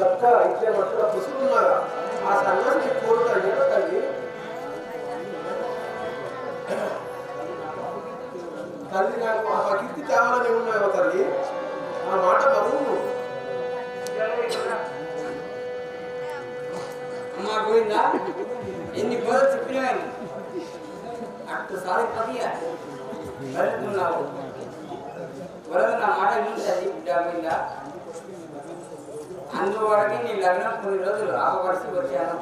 చక్క ఇచ్చే మట్టుగా పుసుకున్నారా ఆ సన్యాసి కోరుతా ఏదో తల్లి తల్లి నాకు ఆ కీర్తి తేవాలని ఉన్నాయో తల్లి ఆ మాట బాబు అమ్మా గోవిందా ఎన్ని బోధలు చెప్పినాను అట్టుసారి పదియా బతుకున్నావు వరద నా మాట వింటుంది బిడ్డ గోవిందా అందువరకు నీ లగ్నం కొన్ని రోజులు ఆపవలసి వచ్చాను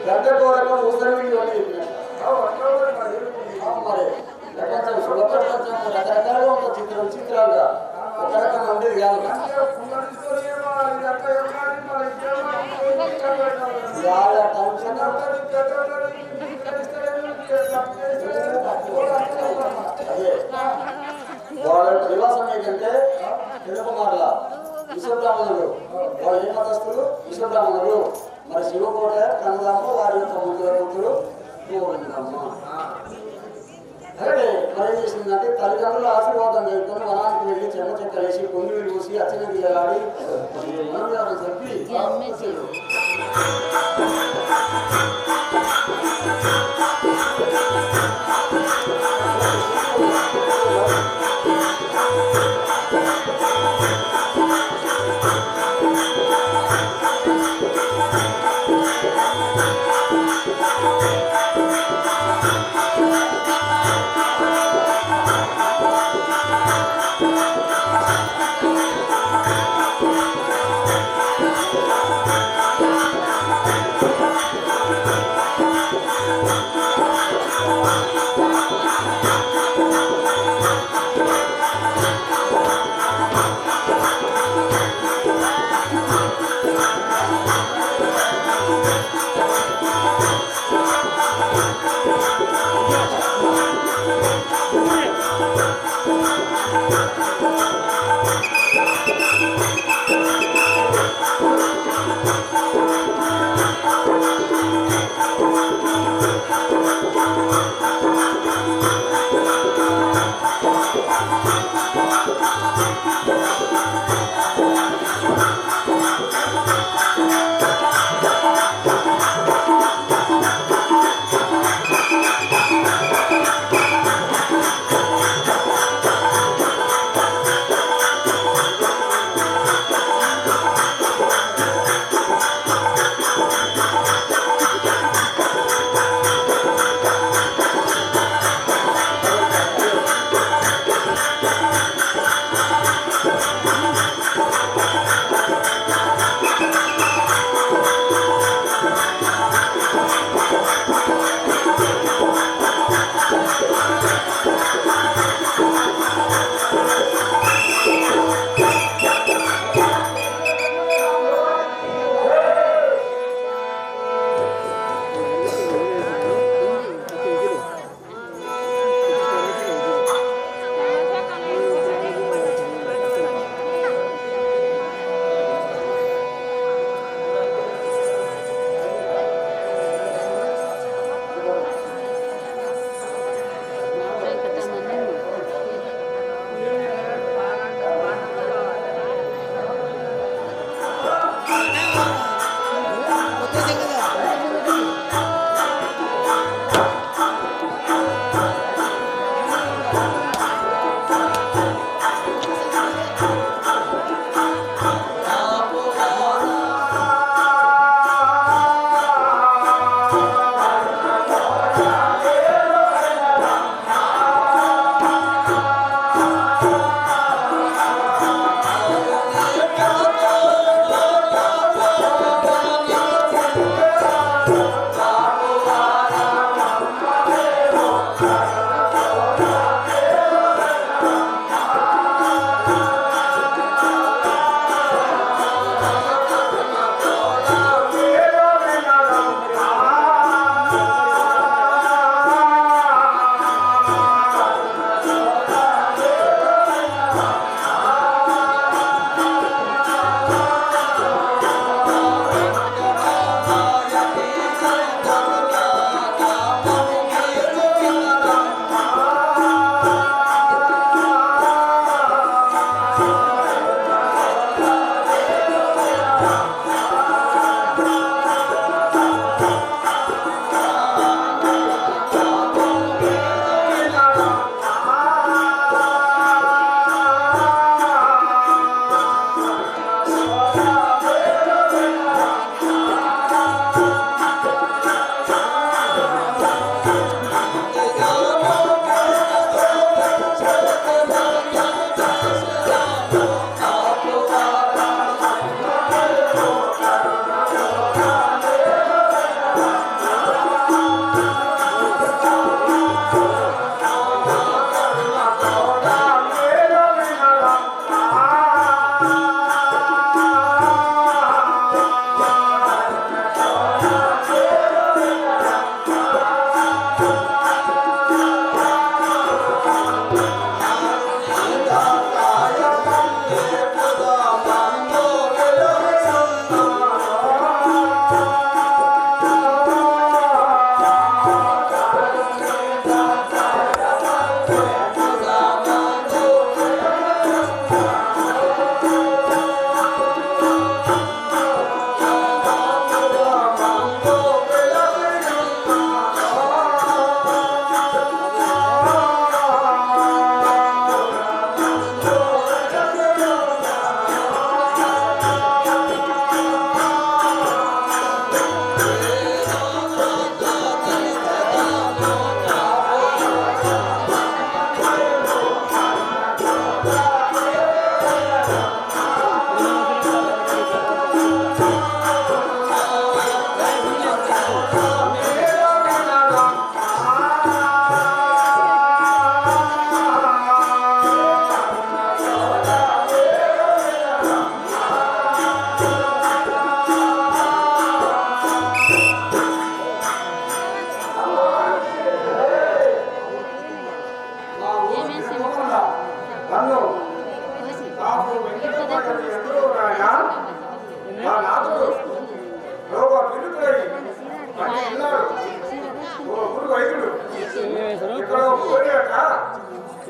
గడ్డ కోరక ఊసరవిండి అని మరి ప్రపంచం శుభ ప్రపంచం రకరకాలుగా ఉన్న చిత్రాలుగా ఒక రకంగా ఉండేది కాదు. అదే వాళ్ళ నివాసం ఏంటంటే తిరుపమార్ల విశ్వబ్రాహ్మణులు, వాళ్ళు ఏ మతస్థులు? విశ్వబ్రాహ్మణులు. మరి శివకోట కన్నదమ్మ వారి యొక్క ముగ్గురు గోవిందమ్మ. అలాగే మరి చేసిందంటే తల్లిదండ్రుల ఆశీర్వాదం చేసుకొని వనానికి వెళ్ళి చెమ్మ చెక్కలేసి కొంగులు చూసి అచ్చిన గిల్లగాడి మనం చెప్పి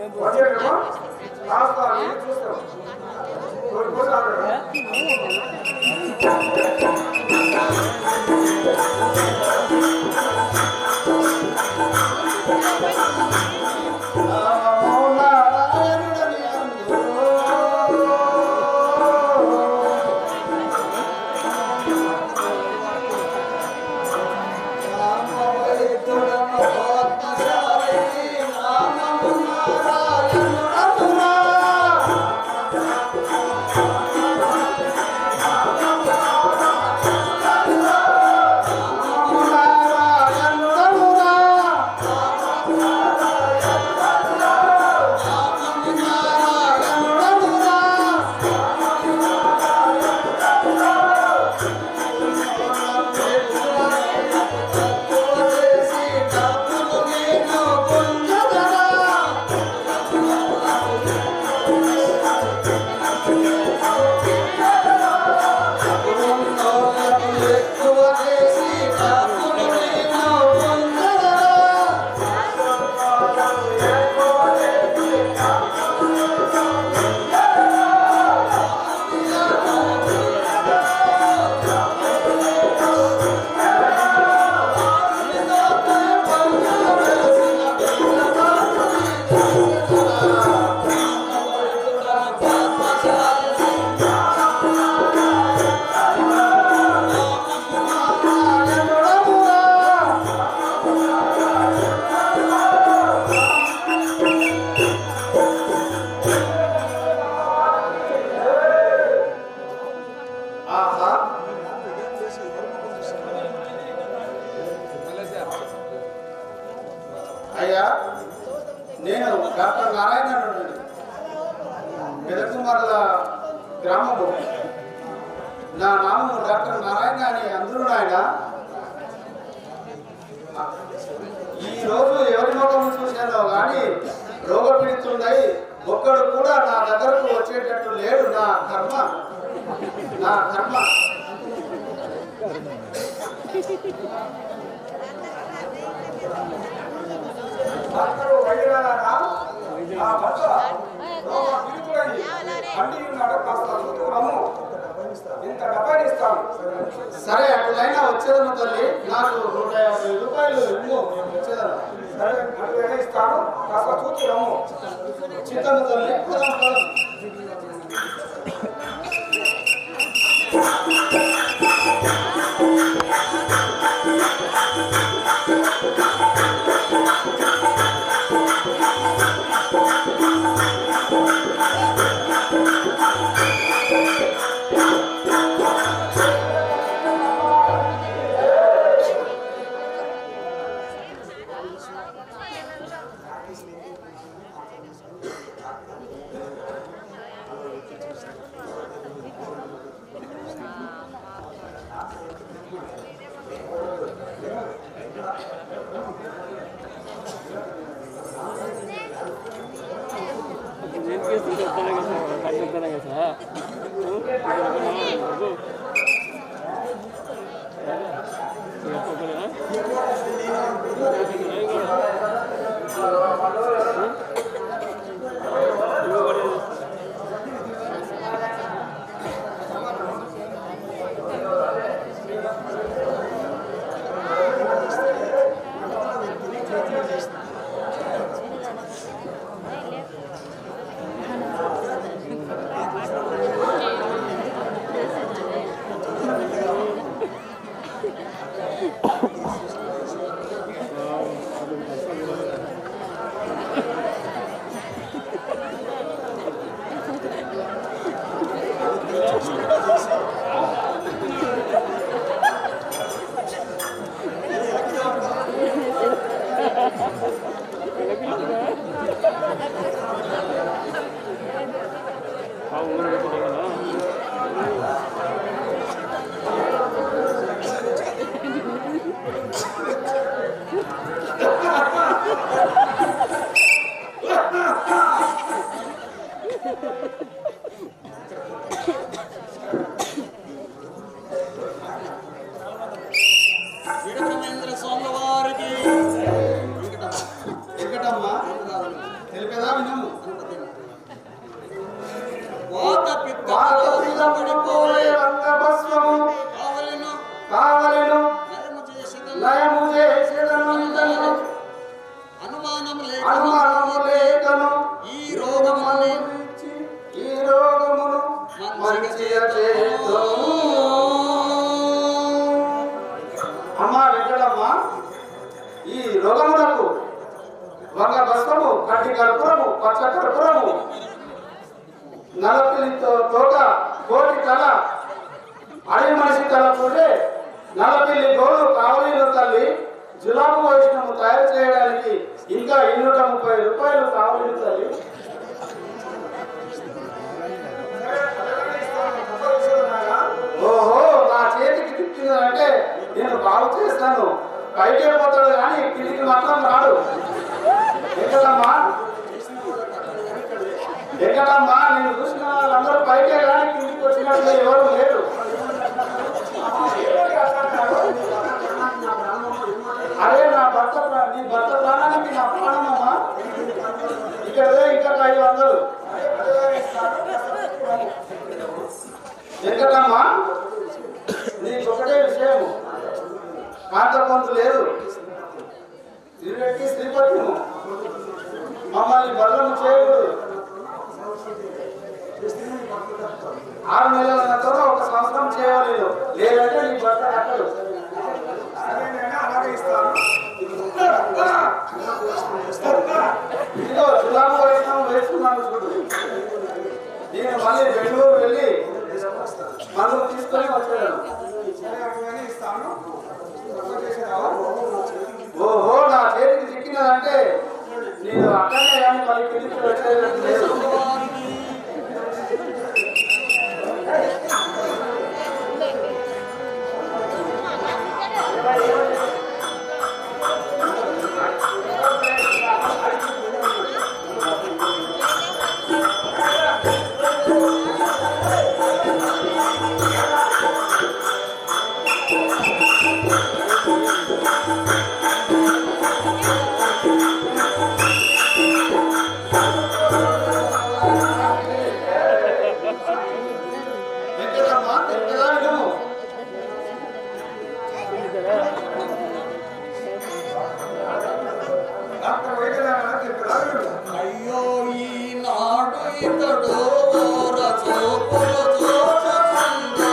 వచ్చేటప్పుడు రాస్తాను చూస్తాం అయ్యా నేను డాక్టర్ నారాయణ మెదకుమర్ల గ్రామము నా నామము డాక్టర్ నారాయణ అని అందరూ ఆయన ఈరోజు ఎవరి ముఖం చూశానో కానీ రోగపీడితుండై ఒక్కడు కూడా నా దగ్గరకు వచ్చేటట్టు లేడు. నా కర్మ అందరూ వైద్యులారా నా భర్త రోగపీడితుడై అండి ఉన్నాడు, కాస్త చూద్దాము, ఇంత డబ్బైనా ఇస్తాను. సరే అటులైనా వచ్చేదను తల్లి, నాకు 150 రూపాయలు ఇవ్వు, నేను వచ్చేదను. సరే అటులైనా ఇస్తాను, కాస్త చూద్దాము. చిత్తము తల్లి. వెంకటమ్మ తెలిపేదా వినమ్మ కర్పూరము పచ్చ కర్పూరము నలపిల్లి తోట కోటి తల అడవి మనిషి తల పూటే నలపిల్లి గోలు కావలీలు తల్లి జులాబు వైష్ణము తయారు చేయడానికి ఇంకా 230 రూపాయలు కావలీలు తల్లి. ఓహో నా చేతికి తిప్పిందంటే నేను బాగు చేస్తాను. పైకే పోతాడు కానీ కిందికి మాత్రం రాడు. ఎక్కడమ్మా ఎక్కడమ్మా నేను చూసిన వాళ్ళందరూ పైకే కానీ కిందికి వచ్చినట్లు ఎవరు లేరు. అరే నా భర్త నీ భర్త ప్రాణానికి నా ప్రాణమమ్మా. ఇక్కడే ఇంకా 500. ఎక్కడమ్మా నీకు ఒకటే విషయము, కాంతపంతు లేదు, శ్రీరెడ్డి శ్రీపట్నము మమ్మల్ని బలము చేయకూడదు. 6 నెలలతో 1 సంవత్సరం చేయలేదు, లేదంటే నీ భర్త కట్టడు. ఇదిగో జులాబు వైష్ణవం వేసుకున్నాను చూడు. నేను మళ్ళీ బెంగళూరు వెళ్ళి మందులు తీసుకొని వచ్చాను. ఓహో నా చేతికి చిక్కినదంటే నేను అక్కడనే కానీ మళ్ళీ కిందికి వచ్చేది లేదు. అయ్యో ఈనాడు ఇతడు రచోపులు చూచుచుండా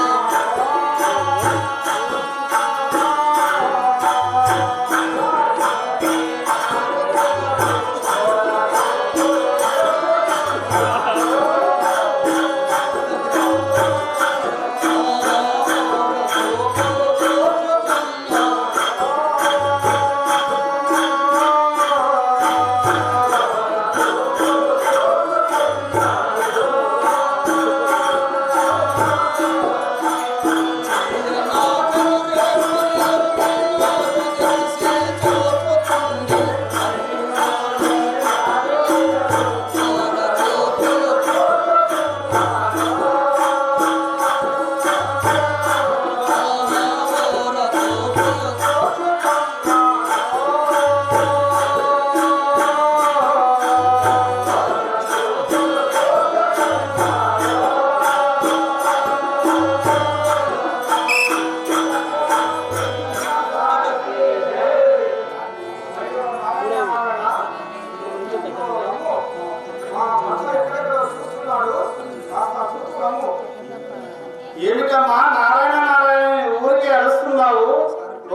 ఏమిటమ్మా నారాయణ నారాయణ ఊరికే అరుస్తున్నావు?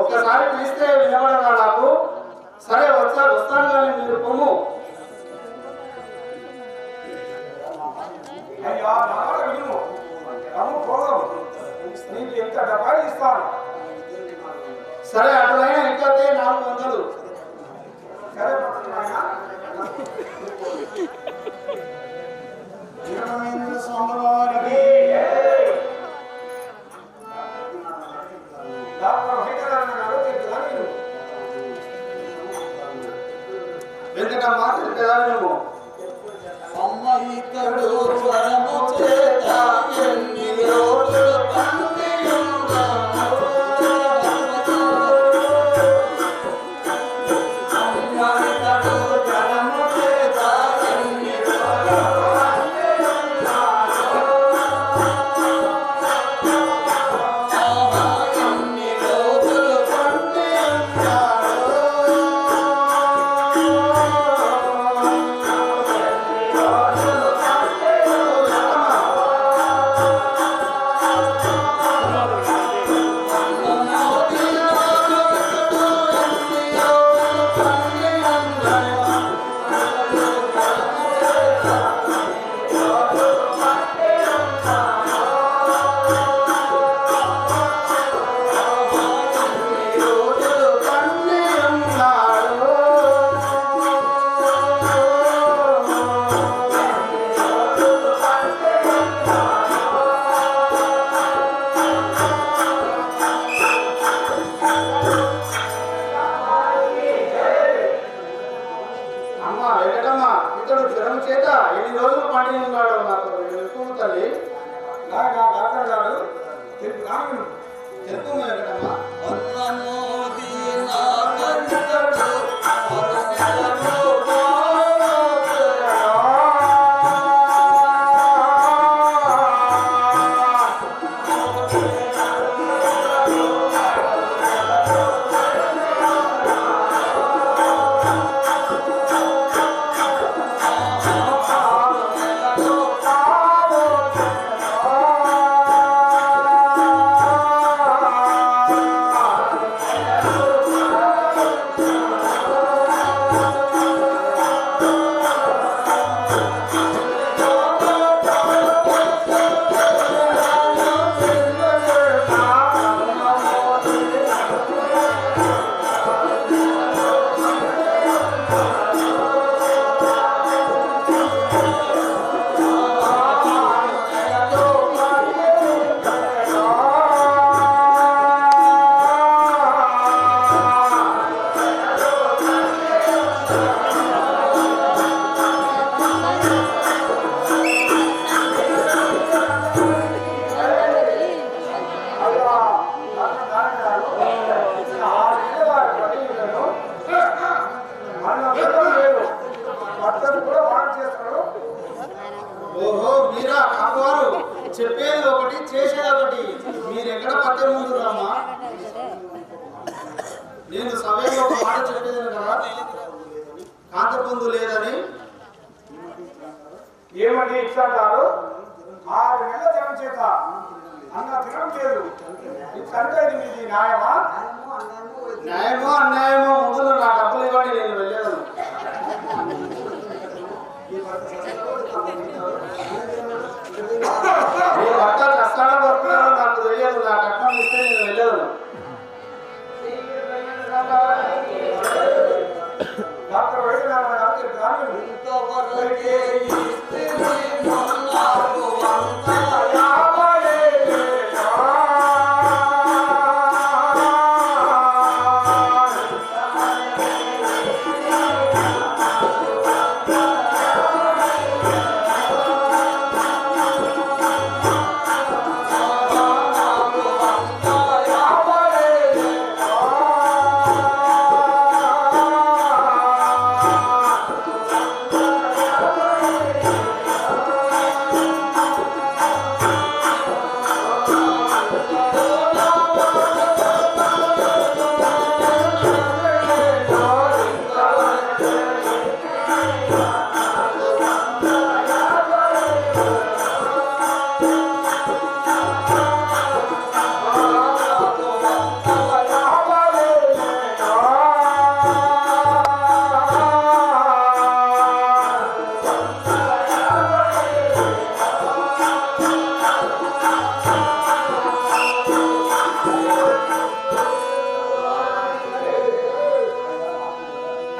ఒక్కసారి పిలిస్తే వినబడదా నాకు? సరే వస్తాను కానీ మీరు పొమ్ము. నీకు ఎంత డబ్బా ఇస్తాను. సరే అటులైనా ఇంకతే 400. సరే వీరమహేంద్ర స్వామి వారికి వెంకటమ్మ తెలుగు అమ్మ ఇతడు జ్వరము చేత ఎన్ని రోజులు Oh తెలుపు వెంకటమ్మ. ఓహో మీరా కాకువారు, చెప్పేది ఒకటి చేసేది ఒకటి. మీరు ఎక్కడ పట్టే ముందు రామా? నేను సమయంలో ఒక మాట చెప్పేది కదా, కాంతపొందు లేదని. ఏమండి ఇచ్చారు? 6 నెలల జనం చేత అన్న తినడం లేదు. ఇట్లంటే మీది న్యాయమా? న్యాయమో అన్యాయమో ముందు నా డబ్బులు ఇవ్వండి, నేను వెళ్ళేదాను. మీ భర్త కష్టాలు పడుతున్నారో నాకు తెలియదు, నా కట్నం ఇస్తే నేను వెళ్ళేదాను. డాక్టర్ వైద్యనారాయణ గారు కానీ ఇంతవరకే ఇస్తే నాకు అంత లాభమే లేదా?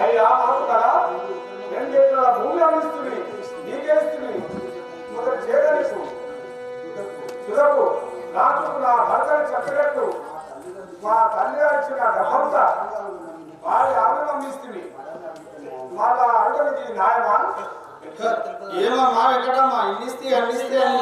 అయ్యా మాకు కదా 2 ఎకరాల భూమి అందిస్తుంది, నీకే ఇస్తుంది. మొదటి చేయడానికి చురకు నాకు నా భర్తను చెప్పినట్టు మా తల్లి గారు ఇచ్చిన డబ్బంతా వారి ఆనందిస్తుంది. మళ్ళా అడగనికి న్యాయమా? ఏమమ్మా వెంకటమ్మ, ఇన్నిస్తే అన్నిస్తే అని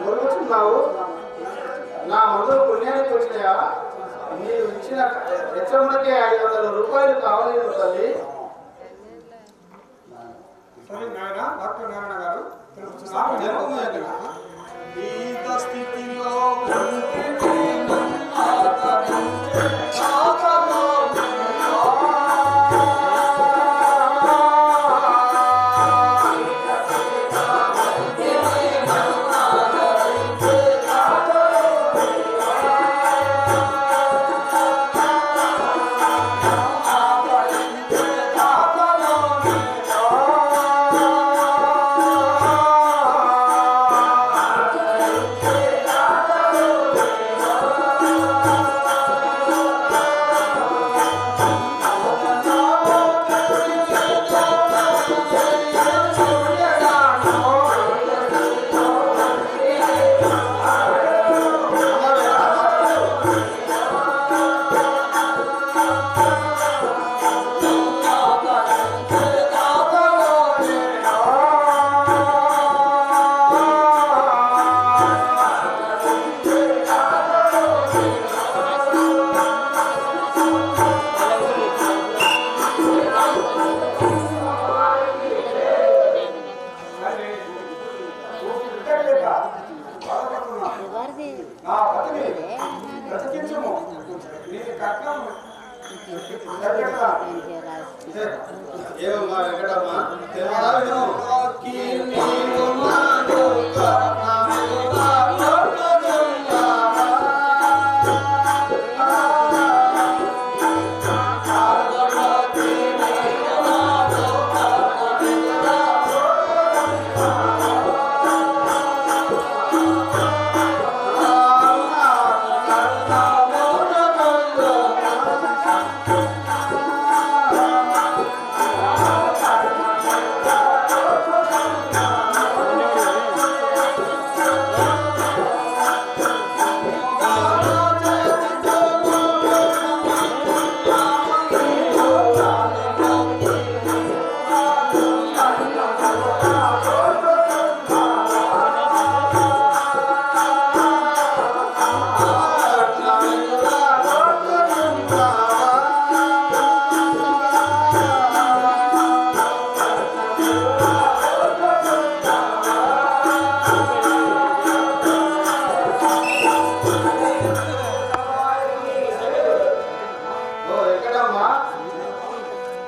మురుగుతున్నావు. నా మందులు పుణ్యానికి వచ్చినాయా? మీరు ఇచ్చిన హెచ్చములకే 500 రూపాయలు కావాలి తల్లి. సరే నాయన డాక్టర్ నారాయణ గారు తెలుపుతున్నాను. జపము ఎక్కడ? ఈత స్థితిలో ఉంటే ఆదరించే ఆదరో నా పతిని బ్రతికించుము. నీ కట్నం ఏమమ్మా వెంకటమ్మ తెలుసా విను.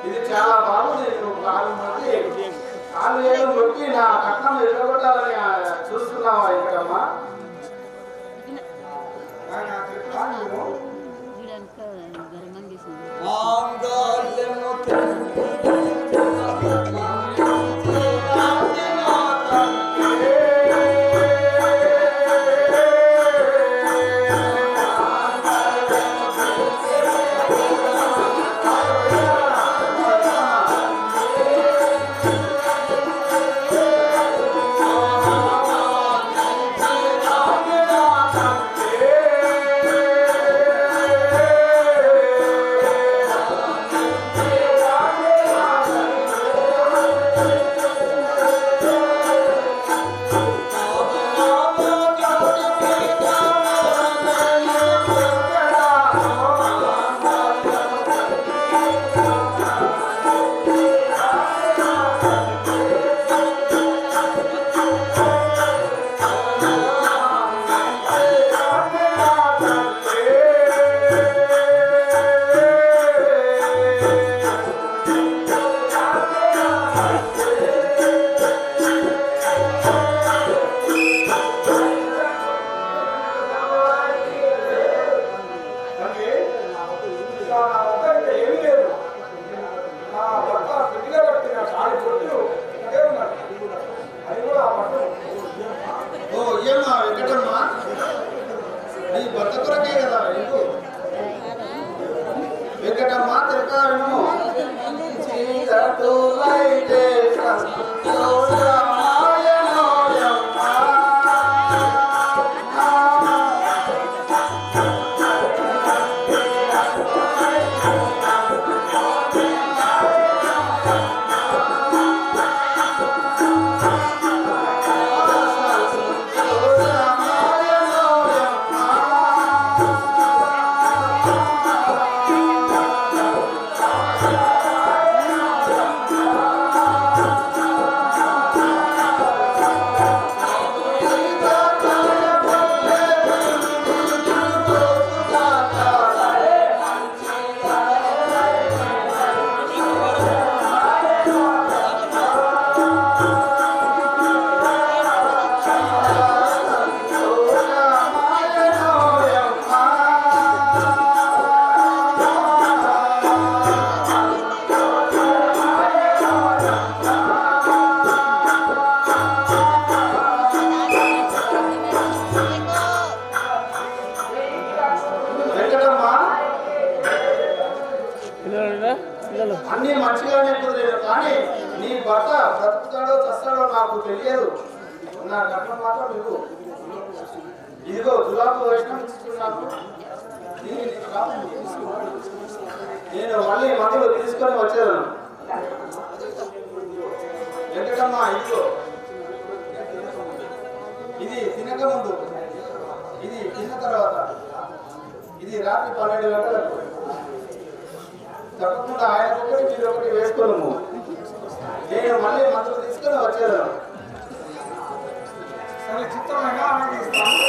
ఇది చాలా బాగుంది. నువ్వు కాలు ఏదో మొక్కి నా కట్నం ఎదురగొట్టాలని చూస్తున్నావా ఇక్కడమ్మా? కుదిరేను కానీ నీ భర్త బ్రతుకుతాడో చస్తాడో నాకు తెలియదు. నా కట్నం మాత్రం ఇవ్వు. ఇదిగో తులాపు వైష్ణవం ఇస్తున్నాను. నేను మళ్ళీ మందులు తీసుకొని వచ్చేదాను. వెంకటమ్మ ఇదిగో, ఇది తినక ముందు, ఇది తిన్న తర్వాత, ఇది రాత్రి 12 గంటలకు. తప్పకుండా ఆయన ఒకటి మీరు ఒకటి వేసుకోను. నేను మళ్ళీ మందులు తీసుకొని వచ్చేదాను. సరే చిత్తమైనా అలాగే ఇస్తాను.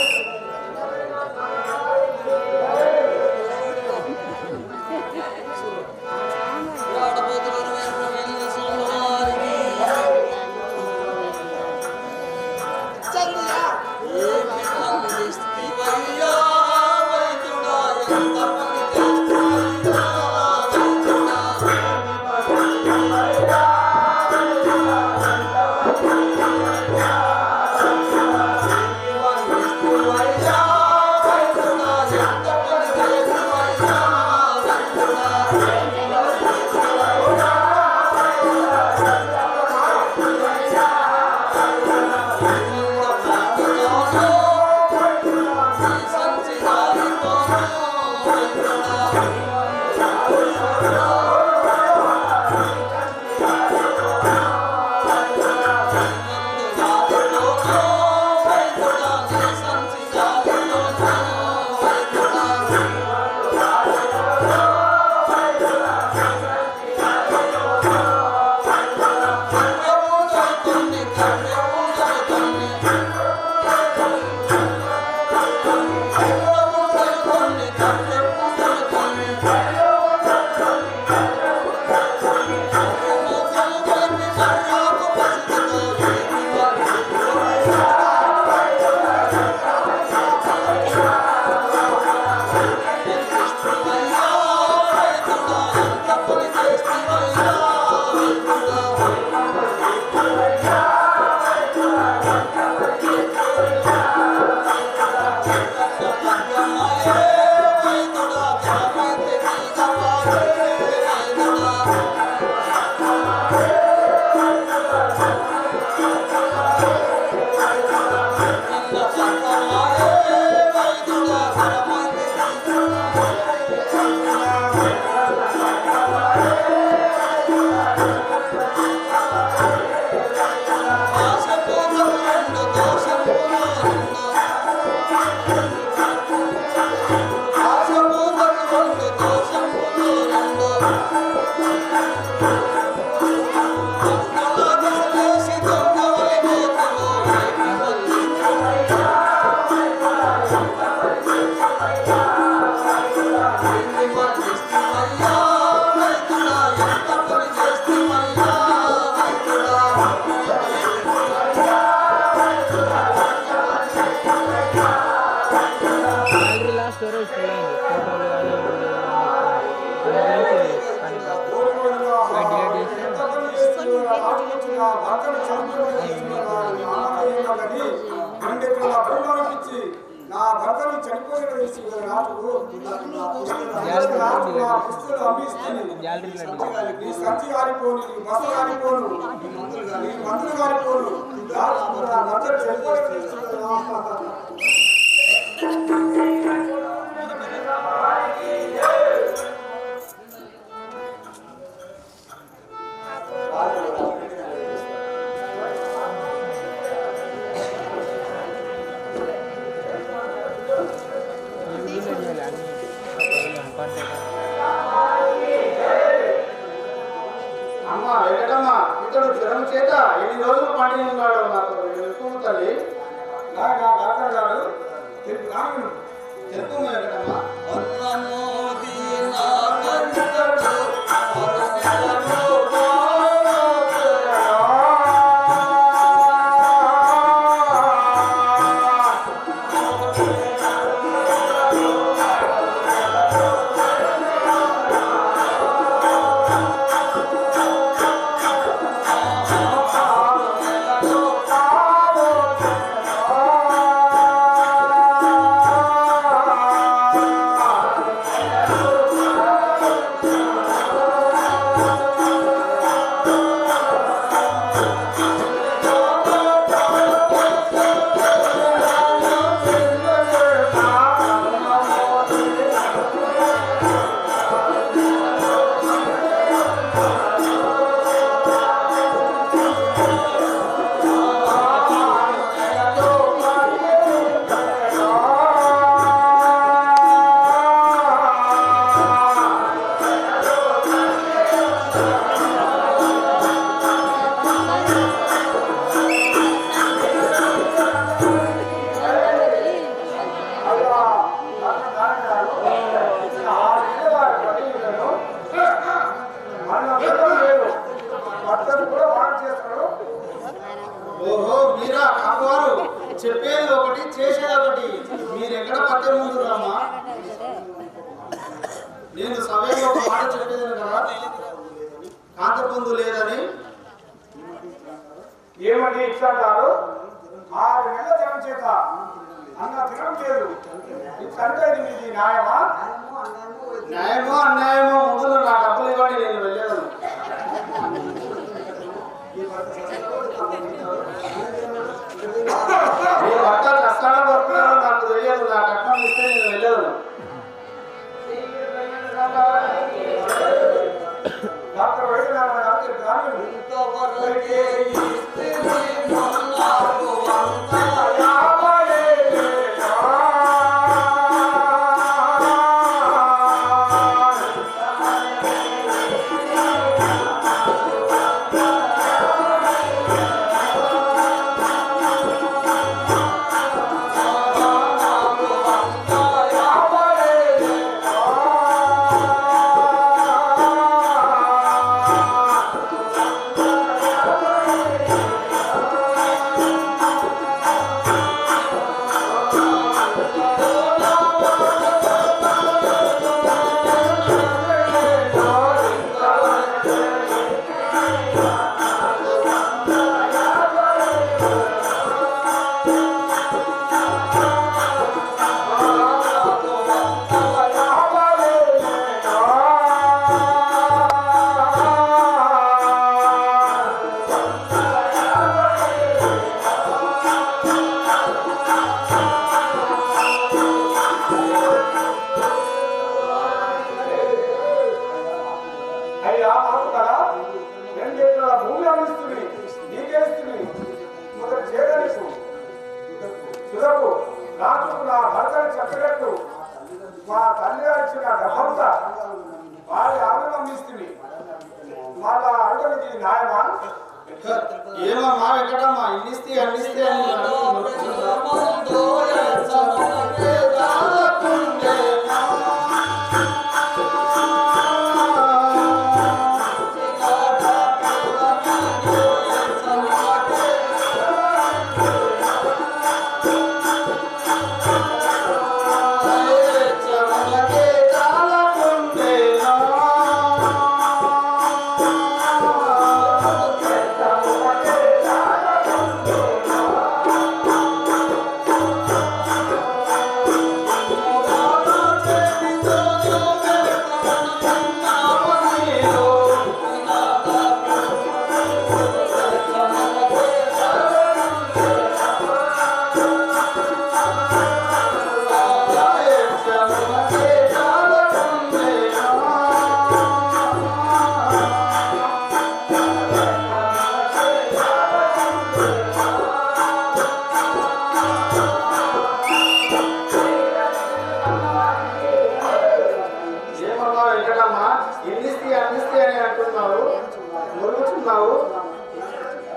నా భర్తను చనిపోయిన నాకు నీ సంచి గారిపోను, నీ బస గారిపోను, నీ మంత్రులు గారిపోను, నా భర్తను చనిపోయిన అమ్మ వెంకటమ్మ, ఇతడు జ్వరం చేత ఎన్ని రోజులు పండి ఉన్నాడు నాకు తెలుపు తల్లి. డాక్టర్ గారు తెలుపు వెంకటమ్మ. లేదని ఏమండి ఇట్లా అంటారు? 6 నెలల జనం చేత అన్న తినడం లేదు. ఇట్లంటే ఇది మీది న్యాయమా? న్యాయమో అన్యాయమో ముందు నా డబ్బులు ఇవ్వండి, నేను వెళ్ళేదాను. మీ భర్త కష్టాలు పడుతున్నారో నాకు తెలియదు, నా కట్నం ఇస్తే నేను వెళ్ళేదాను. డాక్టర్ వైద్యనారాయణ గారు కానీ ఇంతవరకే ఇస్తే నాకు అంతా యావలే మా తల్లి ఇచ్చిన డబ్బంతా వారి ఆనందిస్తుంది. మళ్ళా అంటే న్యాయమా? ఏమమ్మా వెంకటమ్మా, ఇన్నిస్తే అన్నిస్తే అని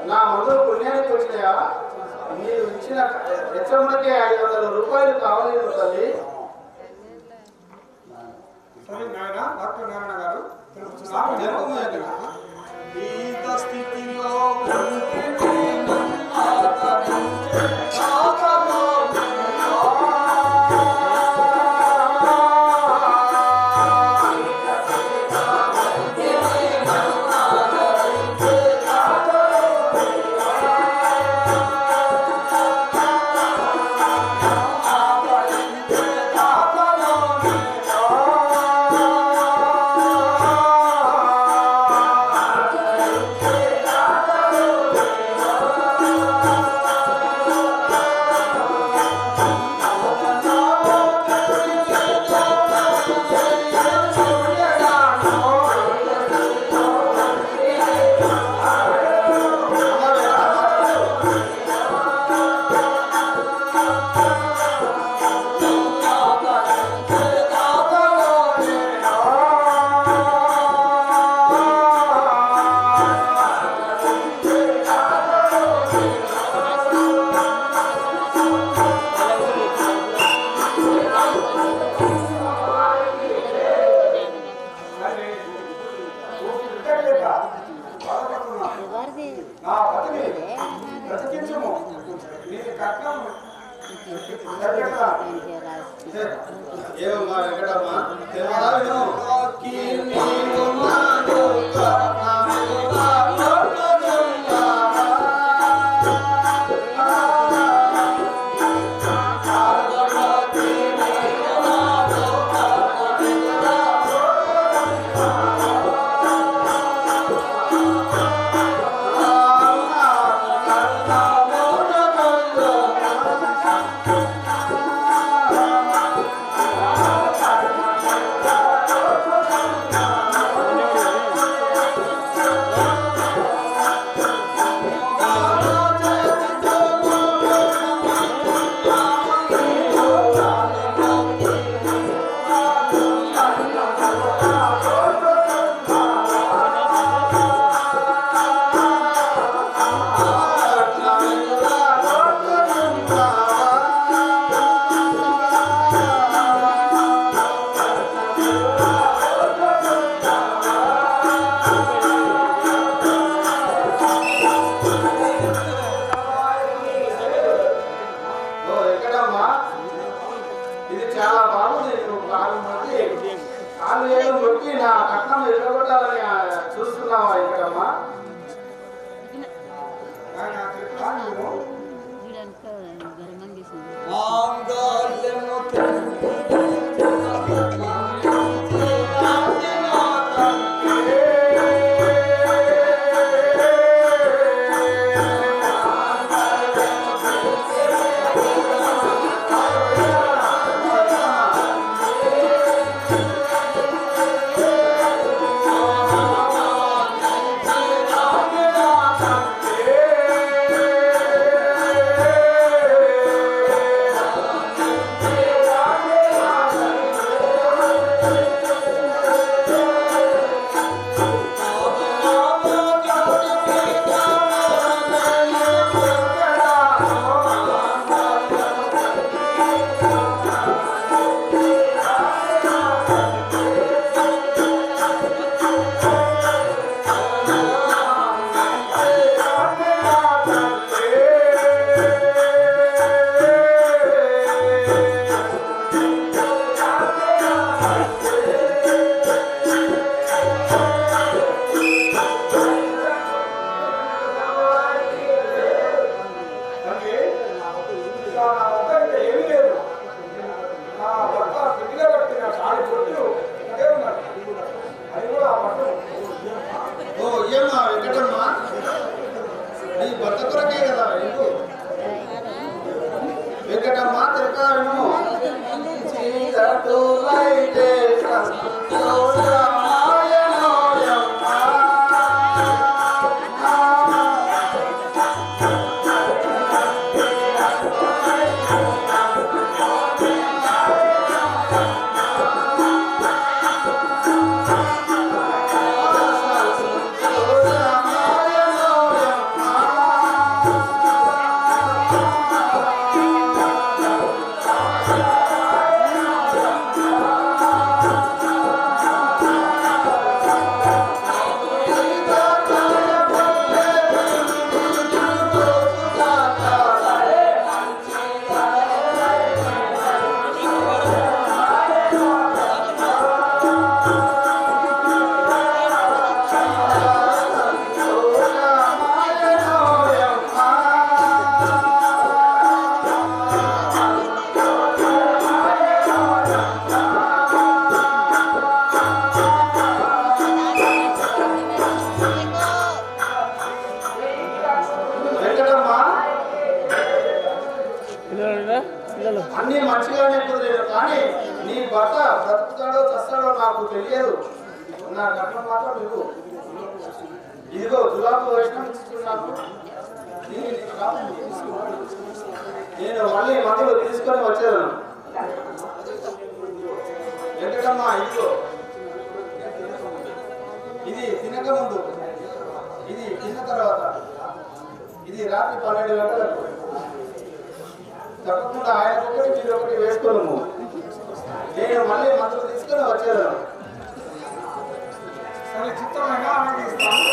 నా మొదలు పుణ్యానికి వచ్చినాయా? మీరు ఇచ్చిన హెచ్చములకే 500 రూపాయలు కావాలి తల్లి. సరే నాయన డాక్టర్ నారాయణ గారు స్థితిలో ఏమమ్మా వెంకటమ్మా వెంకటమ్మా నీ భర్త కొరకే కదా ఇంకో వెంకటమ్మ తిరగా విను చీకటులైతే అన్ని మంచిగానే కుదిరేది కానీ నీ భర్త బ్రతుకుతాడో చస్తాడో నాకు తెలియదు నా కట్నం మాత్రం ఇవ్వు ఇదిగో గులాబీ వైష్ణవం ఇస్తున్నాను నేను మళ్ళీ మందులు తీసుకొని వచ్చేదాను వెంకటమ్మ ఇదిగో ఇది తినక ముందు ఇది తిన్న తర్వాత ఇది రాత్రి 12 గంటలకు తప్పకుండా ఆయన ఒకటి మీరు ఒకటి వేసుకోను నేను మళ్ళీ మందులు తీసుకొని వచ్చేదాను సరే చిత్రమైన ఆనందిస్తాను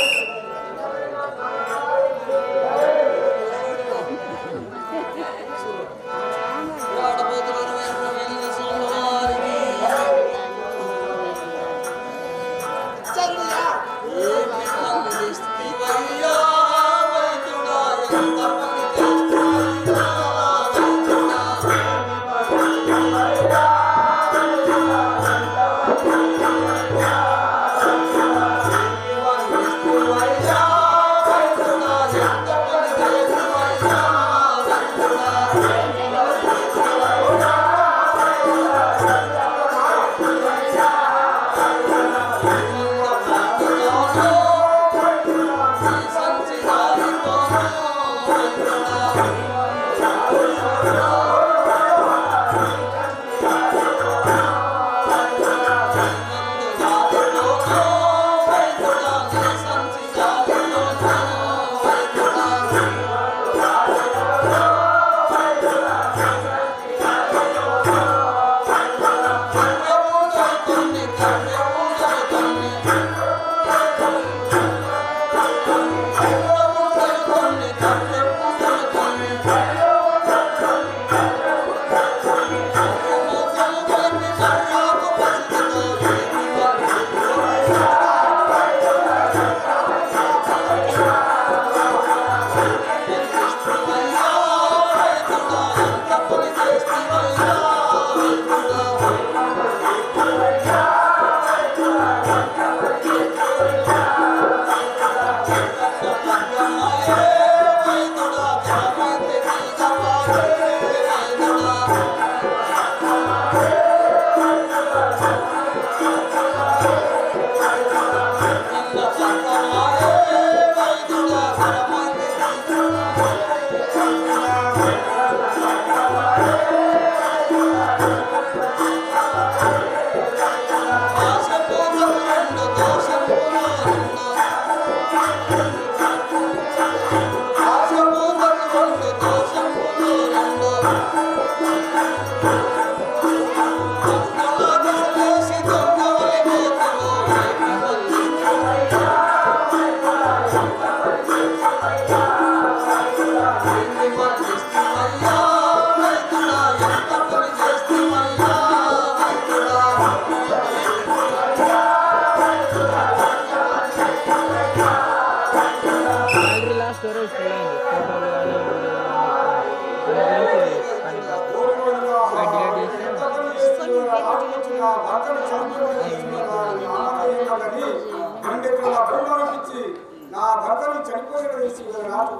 నా భర్తను చనిపోయిన తెలిసి నాకు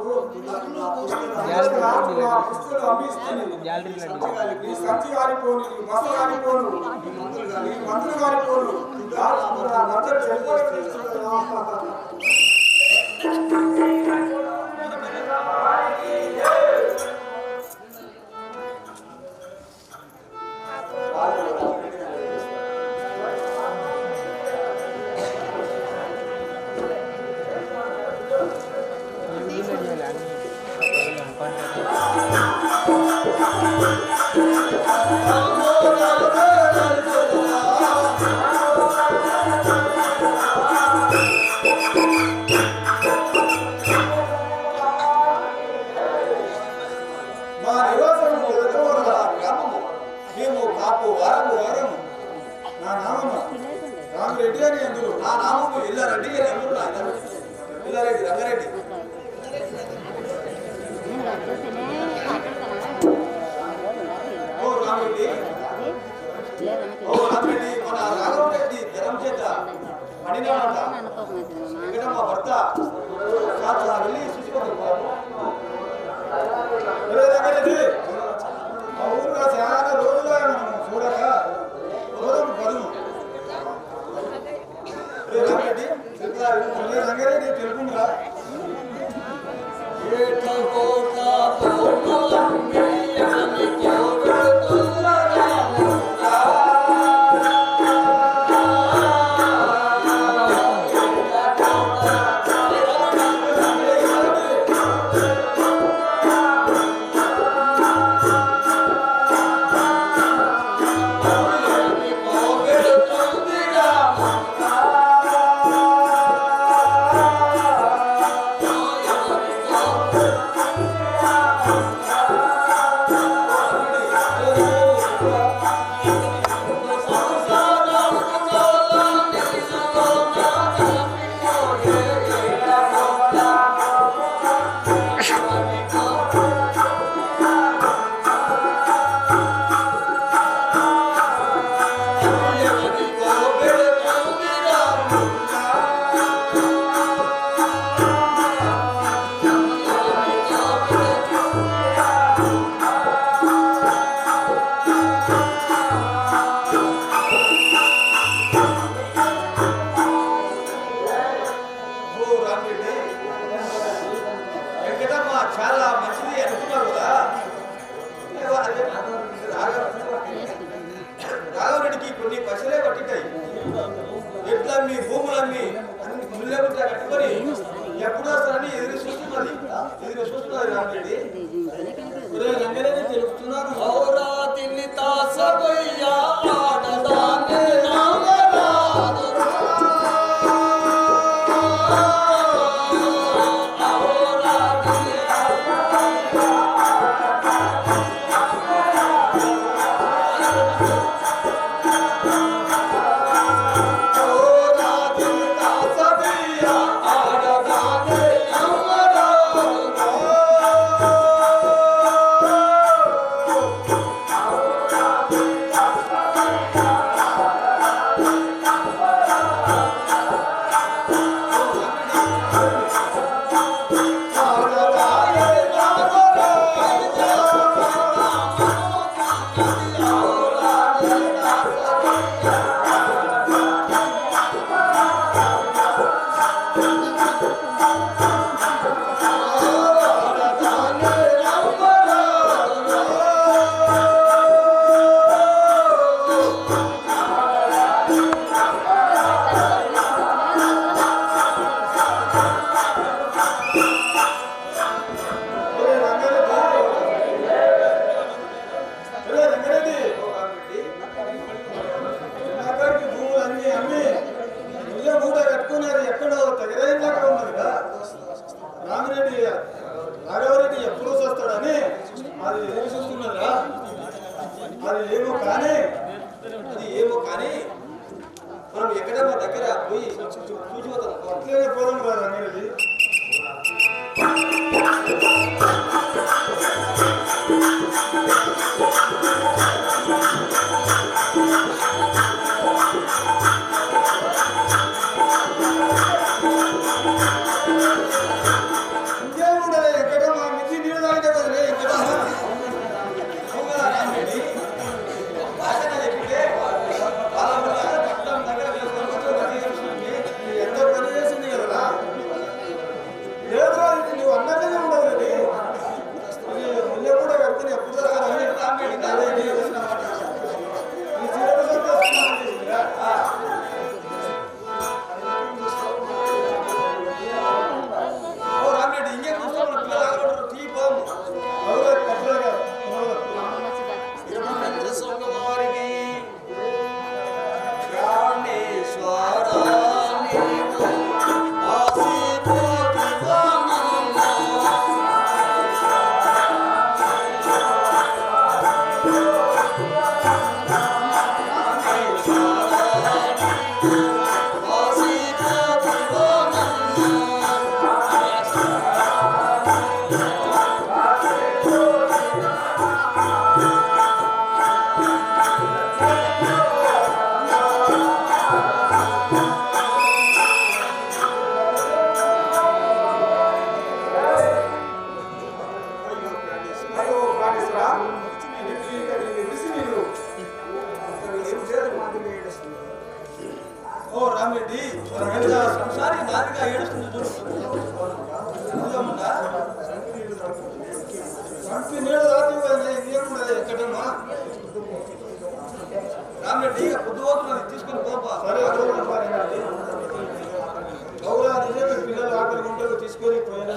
నా పుస్తకాలు అమ్మిస్తుంది ఈ సంచి గారిపోను ఈ మస గారిపోను ఈ మంత్రులు గారిపోను నా భర్త చనిపోయిన తెలిసి రామిరెడ్డి అని ఎందుకు నా నామము ఇల్లారెడ్డి అని ఎందుకు ఇల్లారెడ్డి రంగారెడ్డి ఓ రామిరెడ్డి మన రాఘవరెడ్డి జ్వరం చేత పడినాడంట ఇక్కడ మా భర్త వెళ్ళి చూసుకోవాలి మా ఊరుగా చాలా రోజులుగా మనం చూడక రోజు పదును రంగారెడ్డి తెలుపురా చాలా మంచిది అనుకున్నారు కదా రాఘవరెడ్డికి కొన్ని పశువులే పట్టింటాయి ఎట్లమ్మి భూములమ్మి అన్ని ముళ్ళెబుట్ట కట్టుకొని ఎప్పుడు వస్తారని ఎదురు చూస్తున్నది రాఘవరెడ్డి తెలుపుతున్నాను రాఘవరెడ్డి ఎప్పుడు వస్తాడని అది ఎదురు చూస్తున్నదా అది ఏమో కానీ మనం ఎక్కడ మా దగ్గర పోయి చూసిపోతాం అట్లనే పోదాం రా రంగారెడ్డి కంపి నీళ్ళు దాటి ఏముండదు ఎక్కడమ్మా రామరెడ్డి పొద్దు పోతున్నది తీసుకొని పోపా సరే గౌరవ నిజమే పిల్లలు ఆకలి గుంటలు తీసుకొని పోయినా